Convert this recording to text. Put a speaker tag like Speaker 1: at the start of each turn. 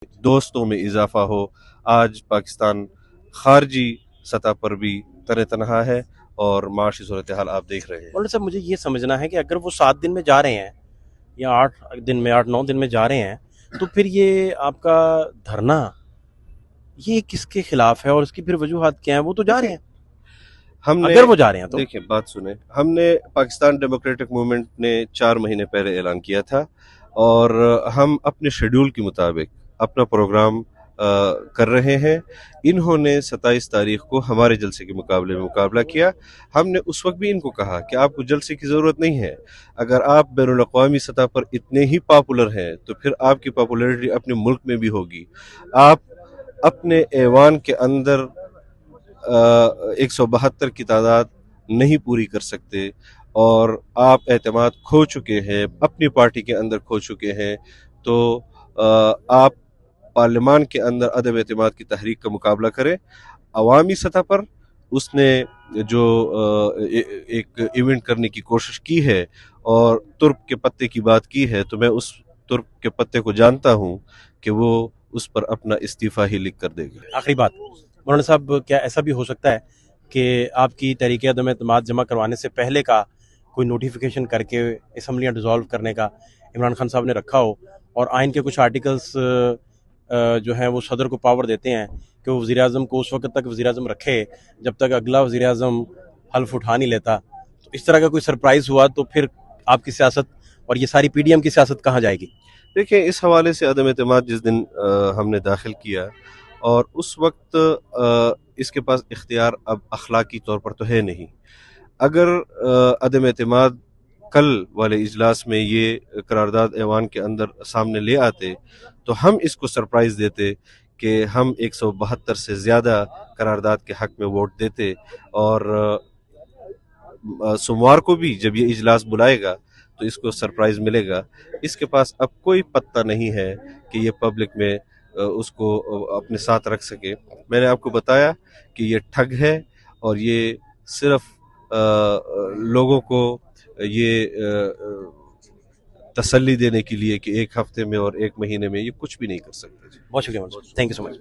Speaker 1: दोस्तों में इजाफा हो। आज पाकिस्तान खारजी सतह पर भी तने तनहा है और माशी सूरत हाल आप देख रहे हैं।
Speaker 2: मौलाना साहब, मुझे ये समझना है कि अगर वो 7 दिन में जा रहे हैं या 8-9 दिन में जा रहे हैं, तो फिर ये आपका धरना ये किसके खिलाफ है और उसकी फिर वजूहात क्या है? वो तो जा रहे हैं,
Speaker 1: हमने
Speaker 2: अगर वो जा रहे हैं तो
Speaker 1: देखिए, बात सुने, हमने पाकिस्तान डेमोक्रेटिक मूवमेंट ने 4 महीने पहले ऐलान किया था और हम अपने शेड्यूल के मुताबिक अपना प्रोग्राम कर रहे हैं। इन्होंने 27 तारीख को हमारे जलसे के मुकाबले में मुकाबला किया। हमने उस वक्त भी इनको कहा कि आपको जलसे की ज़रूरत नहीं है। अगर आप बैनुल अक़वामी सतह पर इतने ही पॉपुलर हैं तो फिर आपकी पॉपुलैरिटी अपने मुल्क में भी होगी। आप अपने ऐवान के अंदर 172 की तादाद नहीं पूरी कर सकते और आप एतमाद खो चुके हैं, अपनी पार्टी के अंदर खो चुके हैं, तो आप पार्लियामान के अंदर अदम एतमाद की तहरीक का मुकाबला करें। अवामी सतह पर उसने जो एक इवेंट करने की कोशिश की है और तुर्क के पत्ते की बात की है, तो मैं उस तुर्क के पत्ते को जानता हूं कि वो उस पर अपना इस्तीफा ही लिख कर देगा।
Speaker 2: आखिरी बात, मौलाना साहब, क्या ऐसा भी हो सकता है कि आपकी तहरीक अदम एतमाद जमा करवाने से पहले का कोई नोटिफिकेशन करके असम्बलियाँ डिसॉल्व करने का इमरान खान साहब ने रखा हो और आइन के कुछ आर्टिकल्स जो हैं वो सदर को पावर देते हैं कि वो वज़ीर-ए-आज़म को उस वक्त तक वज़ीर-ए-आज़म रखे जब तक अगला वज़ीर-ए-आज़म हल्फ उठा नहीं लेता? तो इस तरह का कोई सरप्राइज़ हुआ तो फिर आपकी सियासत और ये सारी पीडीएम की सियासत कहाँ जाएगी?
Speaker 1: देखिए, इस हवाले से अदम एतमाद जिस दिन हमने दाखिल किया और उस वक्त इसके पास इख्तियार अब अखलाकी तौर पर तो है नहीं। अगर अदम एतमाद कल वाले इजलास में ये करारदाद ऐवान के अंदर सामने ले आते तो हम इसको सरप्राइज़ देते कि हम 172 से ज़्यादा करारदाद के हक में वोट देते और सोमवार को भी जब ये इजलास बुलाएगा तो इसको सरप्राइज़ मिलेगा। इसके पास अब कोई पत्ता नहीं है कि ये पब्लिक में उसको अपने साथ रख सके। मैंने आपको बताया कि ये ठग है और ये सिर्फ लोगों को ये तसल्ली देने के लिए कि एक हफ्ते में और एक महीने में ये कुछ भी नहीं कर सकते।
Speaker 2: बहुत शुक्रिया, थैंक यू सो मच।